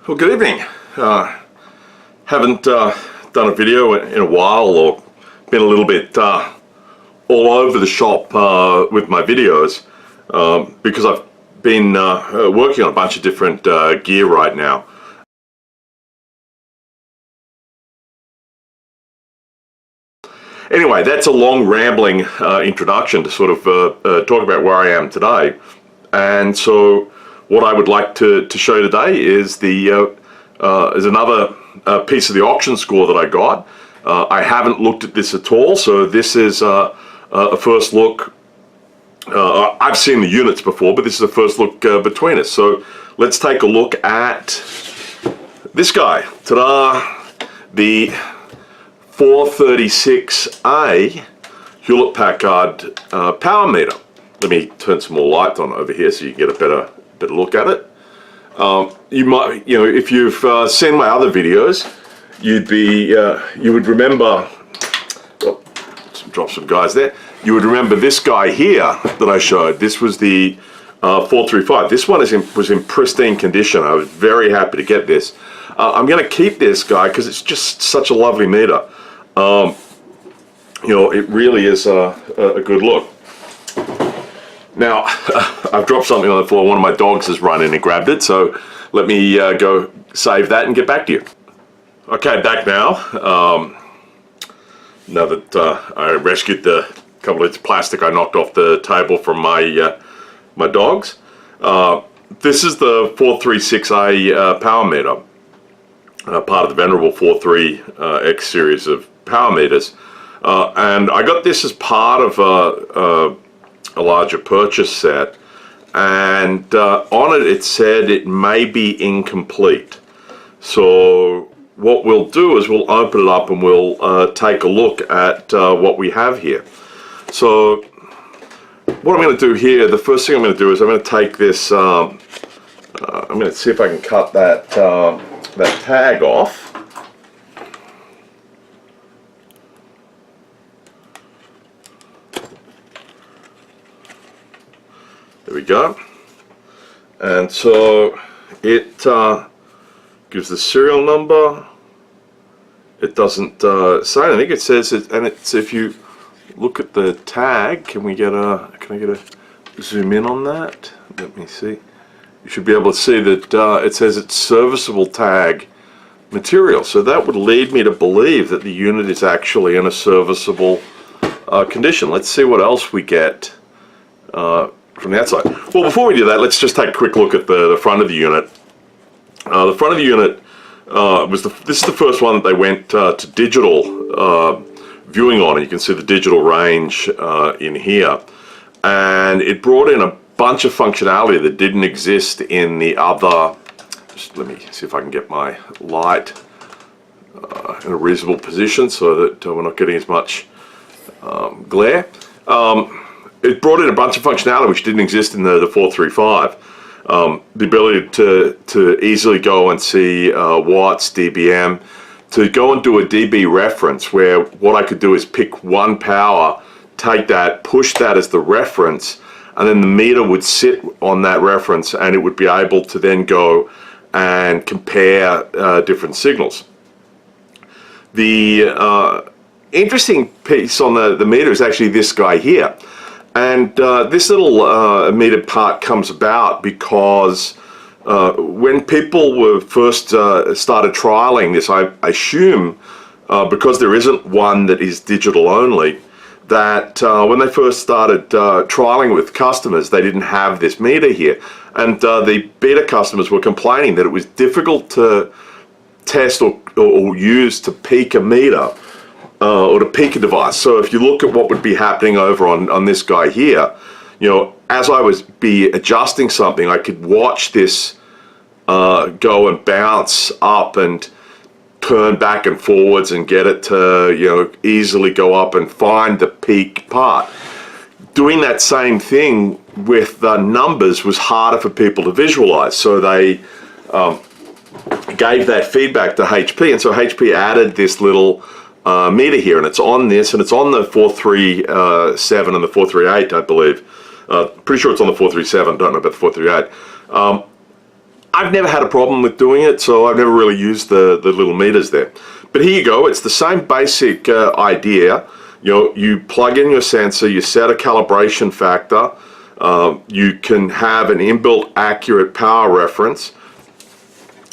Well, good evening. Haven't done a video in a while, or been a little bit all over the shop with my videos because I've been working on a bunch of different gear right now. Anyway, that's a long rambling introduction to sort of talk about where I am today. And so what I would like to show you today is another piece of the auction score that I got. I haven't looked at this at all, so this is a first look. I've seen the units before, but this is a first look between us. So let's take a look at this guy. Ta-da! The 436A Hewlett-Packard power meter. Let me turn some more light on over here so you can get a better look at it. You might, if you've seen my other videos, you would remember. Oh, drop some guys there. You would remember this guy here that I showed. This was the 435. This one was in pristine condition. I was very happy to get this. I'm going to keep this guy because it's just such a lovely meter. It really is a good look. Now, I've dropped something on the floor. One of my dogs has run in and grabbed it, so let me go save that and get back to you. Okay, back now. Now that I rescued the couple of bits of plastic I knocked off the table from my my dogs. This is the 436A power meter, part of the venerable 43X series of power meters. And I got this as part of a larger purchase set, and on it said it may be incomplete. So what we'll do is we'll open it up and we'll take a look at what we have here. So what I'm going to do here, the first thing I'm going to do is I'm going to take this, I'm going to see if I can cut that tag off. There we go. And so it gives the serial number. It doesn't say anything. It says it, and it's, if you look at the tag, can I get a zoom in on that? Let me see. You should be able to see that it says it's serviceable tag material. So that would lead me to believe that the unit is actually in a serviceable condition. Let's see what else we get from the outside. Well, before we do that, let's just take a quick look at the front of the unit. The front of the unit this is the first one that they went to digital viewing on, and you can see the digital range in here. And it brought in a bunch of functionality that didn't exist in the other. Just let me see if I can get my light in a reasonable position so that we're not getting as much glare. It brought in a bunch of functionality which didn't exist in the 435. The ability to easily go and see watts, dBm, to go and do a dB reference, where what I could do is pick one power, take that, push that as the reference, and then the meter would sit on that reference, and it would be able to then go and compare different signals. The interesting piece on the meter is actually this guy here. And this little meter part comes about because when people were first started trialing this, I assume because there isn't one that is digital only, that when they first started trialing with customers, they didn't have this meter here. And the beta customers were complaining that it was difficult to test or use to peak a meter. Or to peak a device. So if you look at what would be happening over on this guy here, as I was adjusting something, I could watch this go and bounce up and turn back and forwards and get it to easily go up and find the peak part. Doing that same thing with the numbers was harder for people to visualize, so they gave that feedback to HP, and so HP added this little meter here, and it's on this, and it's on the 437 and the 438, I believe. Pretty sure it's on the 437, don't know about the 438. I've never had a problem with doing it, so I've never really used the little meters there. But here you go, it's the same basic idea. You know, you plug in your sensor, you set a calibration factor, you can have an inbuilt accurate power reference,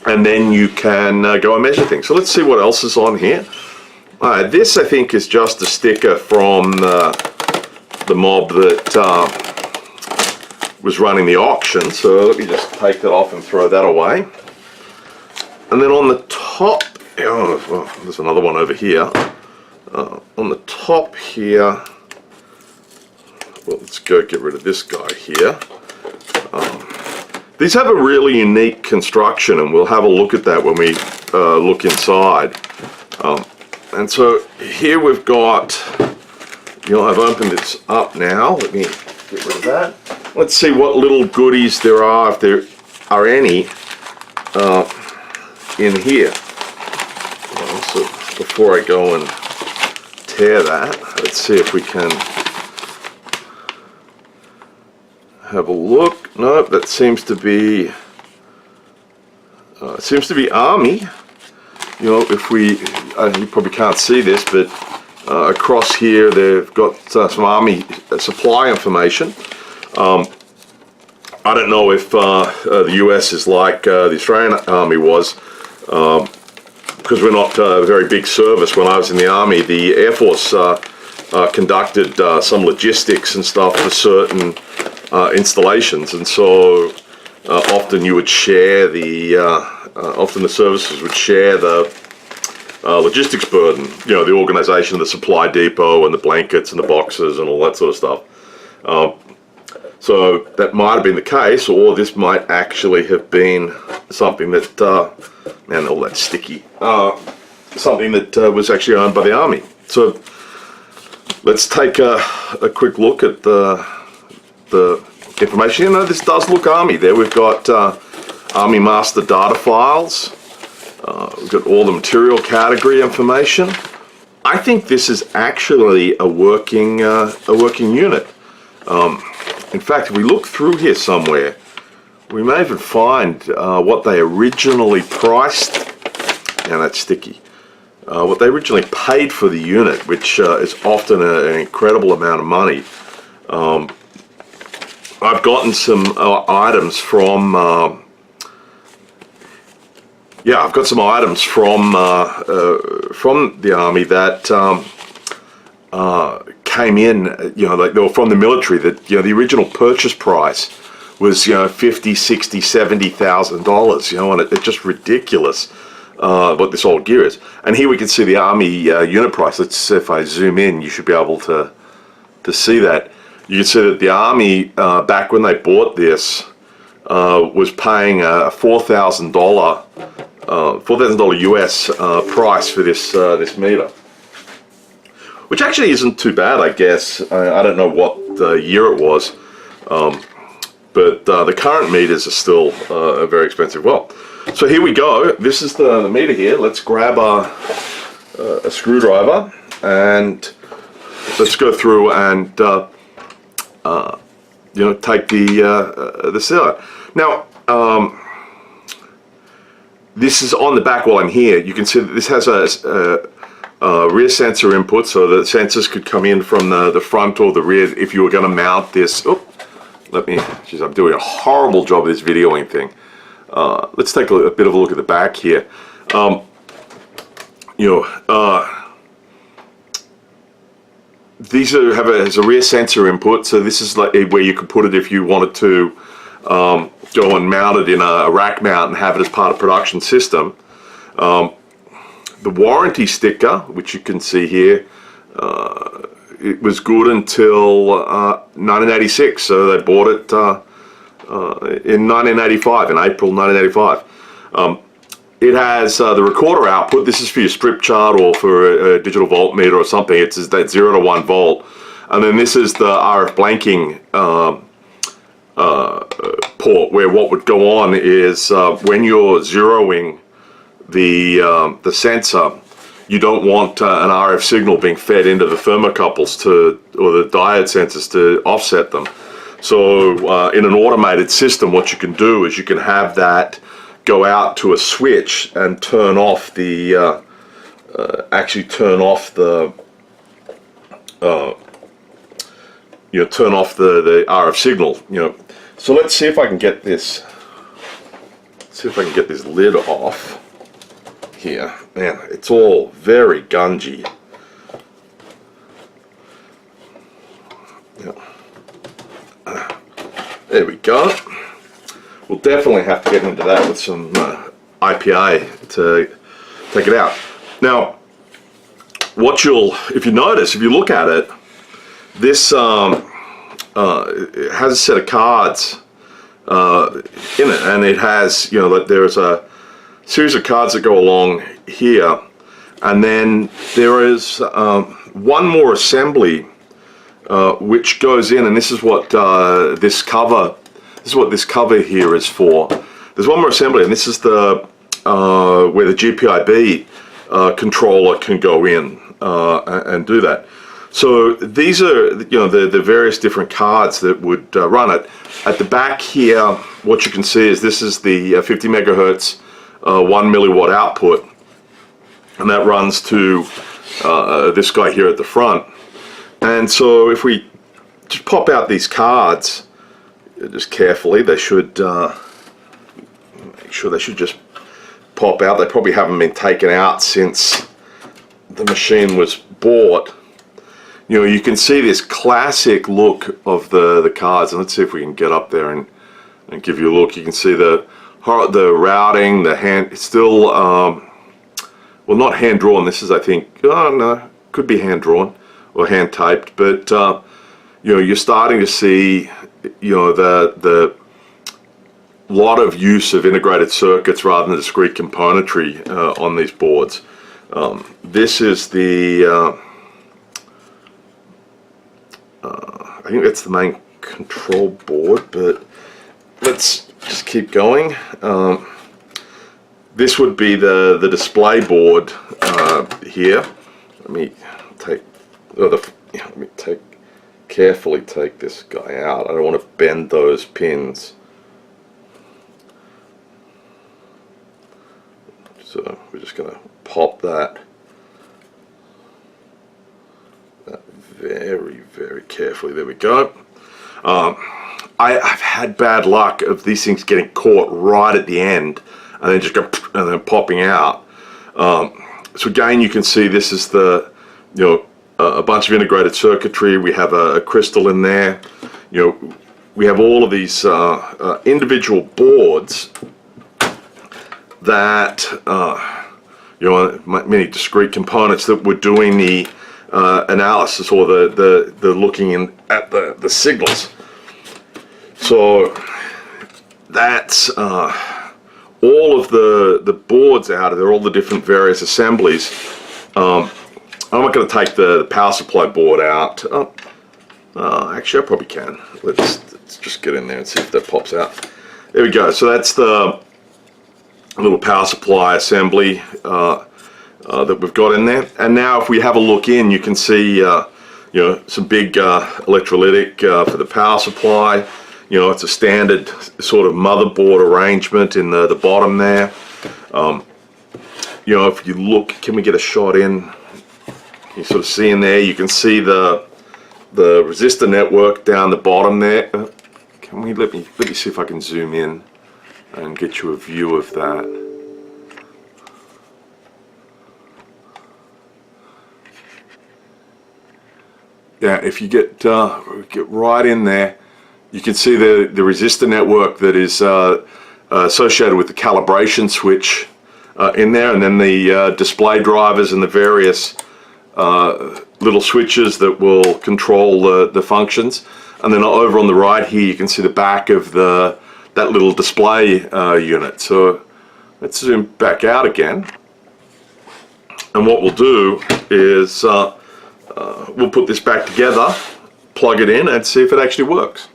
and then you can go and measure things. So let's see what else is on here. This I think is just a sticker from the mob that was running the auction, so let me just take that off and throw that away. And then on the top, oh, well, there's another one over here. On the top here, well, let's go get rid of this guy here. These have a really unique construction, and we'll have a look at that when we look inside. And so here we've got, you know, I've opened this up now. Let me get rid of that. Let's see what little goodies there are, if there are any, in here. So before I go and tear that, let's see if we can have a look. Nope, that seems to be Army. You know, if we, you probably can't see this, but across here they've got some Army supply information. I don't know if the US is like the Australian Army was, because we're not a very big service. When I was in the Army, the Air Force conducted some logistics and stuff for certain installations, and so often you would share the, often the services would share the logistics burden, you know, the organization of the supply depot and the blankets and the boxes and all that sort of stuff. So that might have been the case, or this might actually have been something that, man, all that's sticky, something that was actually owned by the Army. So let's take a quick look at the information. You know, this does look Army there. We've got Army master data files. We've got all the material category information. I think this is actually a working unit. In fact, if we look through here somewhere, we may even find what they originally priced. Now that's sticky. What they originally paid for the unit, which is often an incredible amount of money. I've gotten some items from. Yeah, I've got some items from the Army that came in, you know, like they were from the military. That, you know, the original purchase price was, you know, $50,000, $60,000, $70,000. You know, and it's just ridiculous what this old gear is. And here we can see the Army unit price. Let's see if I zoom in. You should be able to see that. You can see that the Army back when they bought this was paying a $4,000 US price for this meter, which actually isn't too bad, I guess. I don't know what year it was, but the current meters are still very expensive. Well, so here we go. This is the meter here. Let's grab a screwdriver and let's go through and you know, take the sealer. Now, this is on the back while I'm here. You can see that this has a rear sensor input, so the sensors could come in from the front or the rear if you were going to mount this. Oh, geez, I'm doing a horrible job of this videoing thing. Let's take a bit of a look at the back here. You know, these has a rear sensor input, so this is like where you could put it if you wanted to go and mount it in a rack mount and have it as part of production system. The warranty sticker, which you can see here, it was good until 1986, so they bought it in 1985, in April 1985. It has the recorder output. This is for your strip chart or for a digital voltmeter or something. It's that 0 to 1 volt. And then this is the RF blanking port, where what would go on is when you're zeroing the sensor, you don't want an RF signal being fed into the thermocouples or the diode sensors to offset them. So in an automated system, what you can do is you can have that go out to a switch and turn off the actually turn off the turn off the RF signal. So let's see if I can get this. See if I can get this lid off here. Man, it's all very gungy. There we go. We'll definitely have to get into that with some IPA to take it out. Now, what if you notice, if you look at it, this it has a set of cards in it, and it has, that there's a series of cards that go along here, and then there is one more assembly which goes in, and this is what this cover here is for. There's one more assembly, and this is the where the GPIB controller can go in and do that. So these are the various different cards that would run it. At the back here, what you can see is this is the 50 megahertz 1 milliwatt output, and that runs to this guy here at the front. And so if we just pop out these cards just carefully, they should make sure they should just pop out. They probably haven't been taken out since the machine was bought. You can see this classic look of the cards, and let's see if we can get up there and give you a look. You can see the routing, the hand, still, well, not hand drawn. This is, I think, oh no, could be hand drawn or hand typed, but you're starting to see, the lot of use of integrated circuits rather than discrete componentry on these boards. This is the I think that's the main control board, but let's just keep going. This would be the display board here. Let me carefully take this guy out. I don't want to bend those pins. So we're just going to pop that very, very carefully. There we go. I've had bad luck of these things getting caught right at the end and then just go and then popping out. So again, you can see this is the a bunch of integrated circuitry. We have a crystal in there. We have all of these individual boards that many discrete components that we're doing the analysis or the looking in at the signals. So that's all of the boards out of there, all the different various assemblies. I'm not going to take the power supply board out. Actually, I probably can. Let's just get in there and see if that pops out. There we go. So that's the little power supply assembly that we've got in there. And now if we have a look in, you can see some big electrolytic for the power supply. It's a standard sort of motherboard arrangement in the bottom there. If you look, can we get a shot in? You sort of see in there, you can see the resistor network down the bottom there. Can we let me see if I can zoom in and get you a view of that. Yeah, if you get right in there, you can see the resistor network that is associated with the calibration switch in there, and then the display drivers and the various little switches that will control the functions. And then over on the right here, you can see the back of that little display unit. So let's zoom back out again. And what we'll do is we'll put this back together, plug it in, and see if it actually works.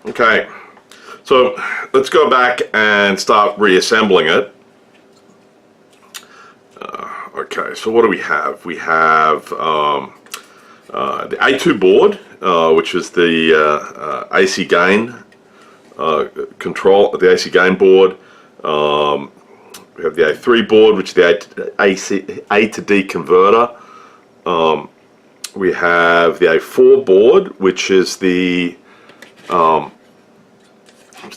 Okay, so let's go back and start reassembling it. Okay, so what do we have? We have the A2 board, which is the AC gain control, the AC gain board. We have the A3 board, which is the A to D converter. We have the A4 board, which is the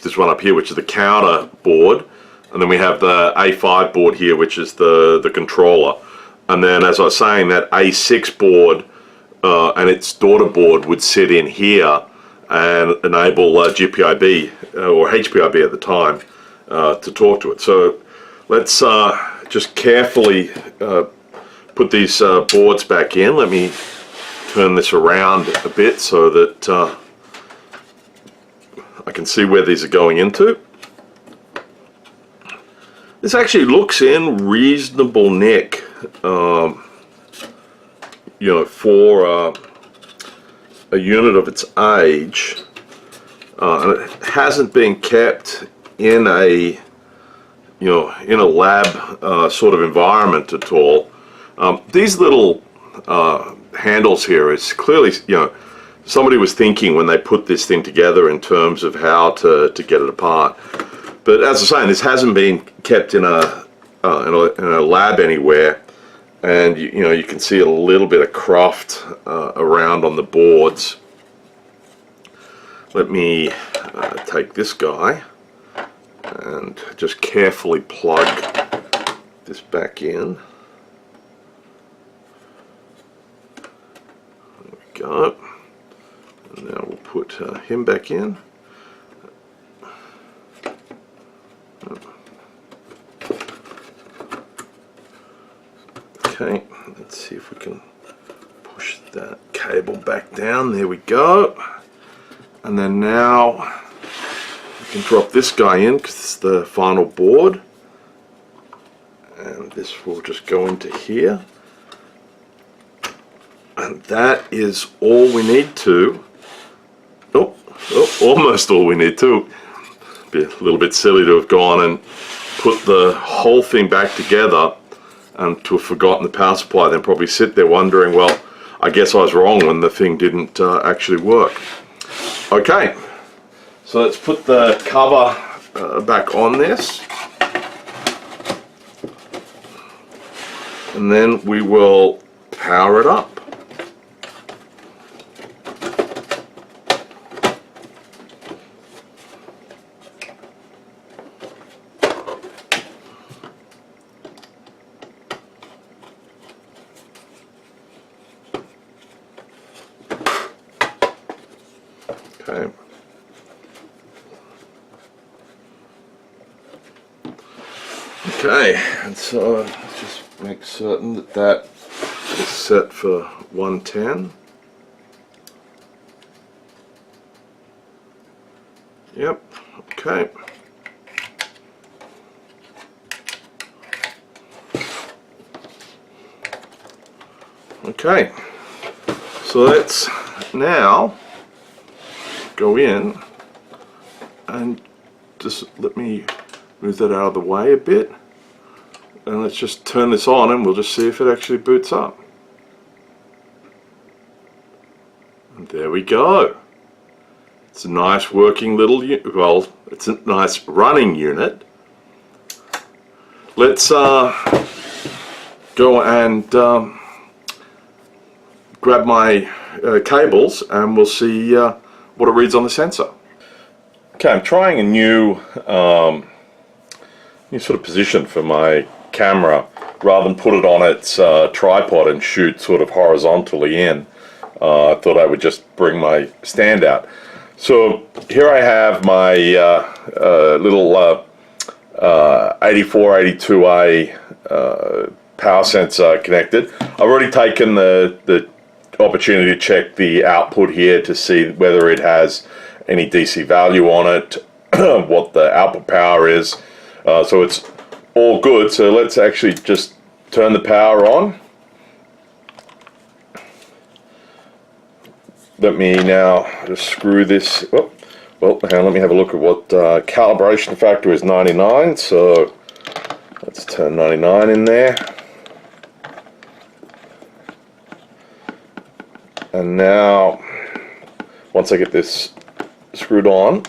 this one up here, which is the counter board, and then we have the A5 board here, which is the controller. And then, as I was saying, that A6 board and its daughter board would sit in here and enable GPIB or HPIB at the time to talk to it. So let's just carefully put these boards back in. Let me turn this around a bit so that I can see where these are going into. This actually looks in reasonable nick, you know, for a unit of its age, and it hasn't been kept in a, you know, in a lab sort of environment at all. These little handles here is clearly, you know, somebody was thinking when they put this thing together in terms of how to get it apart. But as I was saying, this hasn't been kept in a lab anywhere, and you know, you can see a little bit of craft around on the boards. Let me take this guy and just carefully plug this back in. There we go. And now we'll put him back in. Okay, let's see if we can push that cable back down. There we go. And then now we can drop this guy in because it's the final board. And this will just go into here. And that is all we need to. Almost all we need to. Be a little bit silly to have gone and put the whole thing back together and to have forgotten the power supply, then probably sit there wondering, well, I guess I was wrong when the thing didn't actually work. Okay, so let's put the cover back on this, and then we will power it up. Okay. Okay, and so let's just make certain that that is set for 110. Yep, okay. Okay, so let's now go in and just let me move that out of the way a bit, and let's just turn this on and we'll just see if it actually boots up. And there we go. It's a nice working little unit. Well, it's a nice running unit. Let's go and grab my cables and we'll see what it reads on the sensor. Okay, I'm trying a new sort of position for my camera. Rather than put it on its tripod and shoot sort of horizontally in, I thought I would just bring my stand out. So here I have my little 8482A power sensor connected. I've already taken the opportunity to check the output here to see whether it has any DC value on it, what the output power is. So it's all good. So let's actually just turn the power on. Let me now just screw this. Oh, well, hang on, let me have a look at what calibration factor is. 99. So let's turn 99 in there. And now, once I get this screwed on,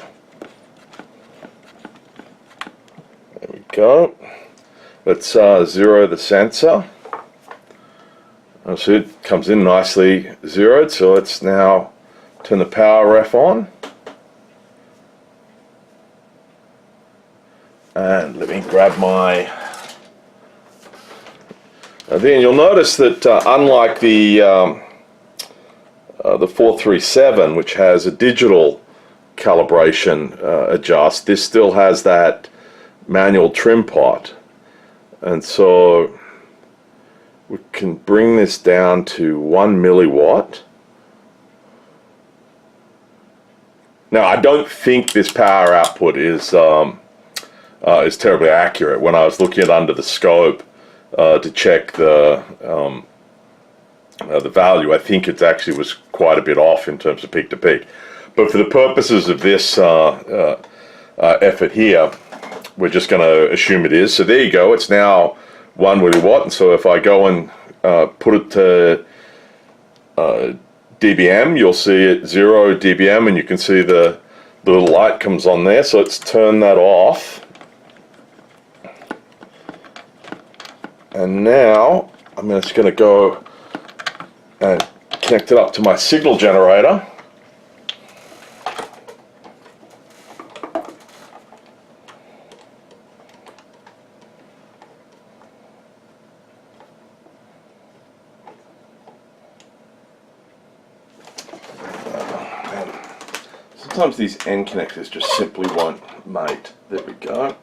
there we go. Let's zero the sensor. So it comes in nicely zeroed, so let's now turn the power ref on. And let me grab my... then you'll notice that unlike the 437, which has a digital calibration adjust, this still has that manual trim pot. And so we can bring this down to 1 milliwatt. Now, I don't think this power output is terribly accurate. When I was looking at under the scope to check the value, I think it actually was quite a bit off in terms of peak to peak. But for the purposes of this effort here, we're just going to assume it is. So there you go. It's now 1 milliwatt. And so if I go and put it to dBm, you'll see it 0 dBm, and you can see the little light comes on there. So let's turn that off. And now I'm just going to go and connect it up to my signal generator. Sometimes these end connectors just simply won't mate. There we go.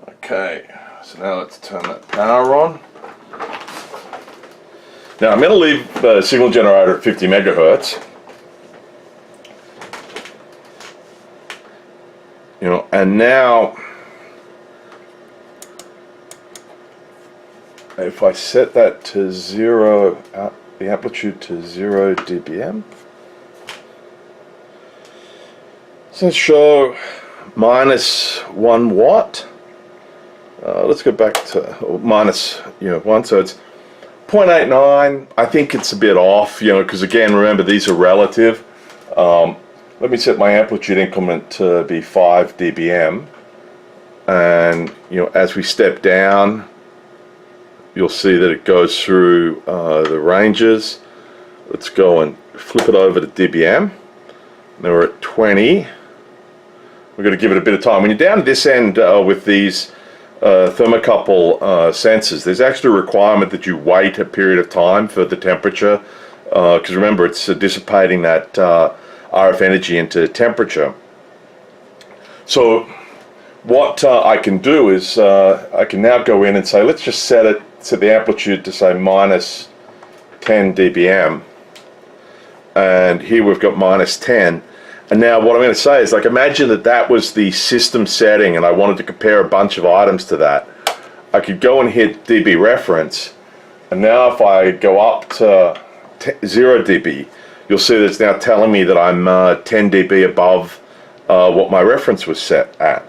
Okay, so now let's turn that power on. Now I'm going to leave the signal generator at 50 megahertz. And now if I set that to 0, the amplitude to 0 dBm. So let's show minus 1 watt. Let's go back to minus 1. So it's 0.89. I think it's a bit off, because again, remember these are relative. Let me set my amplitude increment to be 5 dBm, and as we step down, you'll see that it goes through the ranges. Let's go and flip it over to dBm. Now we're at 20. We're going to give it a bit of time. When you're down at this end with these thermocouple sensors, there's actually a requirement that you wait a period of time for the temperature, because remember, it's dissipating that RF energy into temperature. So what I can do is I can now go in and say, let's just set the amplitude to say minus 10 dBm, and here we've got minus 10. And now what I'm going to say is, like, imagine that was the system setting and I wanted to compare a bunch of items to that. I could go and hit dB reference, and now if I go up to 0 dB, you'll see that it's now telling me that I'm 10 dB above what my reference was set at.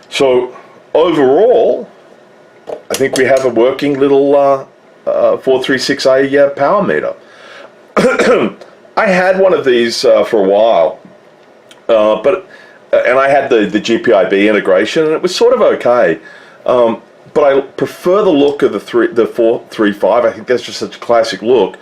So overall, I think we have a working little 436A power meter. I had one of these for a while. And I had the GPIB integration, and it was sort of okay. But I prefer the look of the 435. I think that's just such a classic look.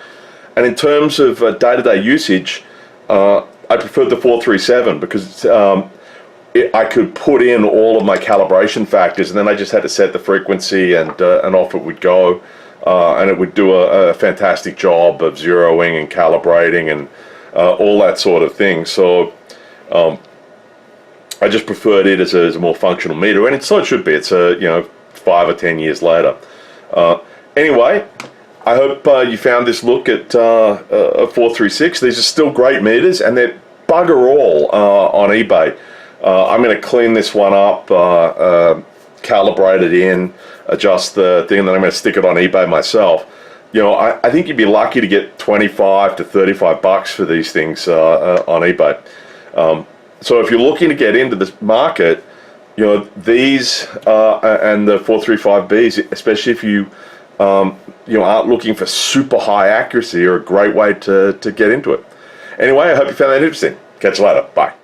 And in terms of day-to-day usage, I preferred the 437 because I could put in all of my calibration factors, and then I just had to set the frequency, and off it would go. And it would do a fantastic job of zeroing and calibrating and all that sort of thing. So I just preferred it as a more functional meter, and so it should be. It's 5 or 10 years later. Anyway, I hope you found this look at a 436. These are still great meters, and they're bugger all on eBay. I'm going to clean this one up, calibrate it in, adjust the thing, and then I'm going to stick it on eBay myself. I think you'd be lucky to get 25 to 35 bucks for these things on eBay. So if you're looking to get into this market, these and the 435Bs, especially if you aren't looking for super high accuracy, are a great way to get into it. Anyway, I hope you found that interesting. Catch you later. Bye.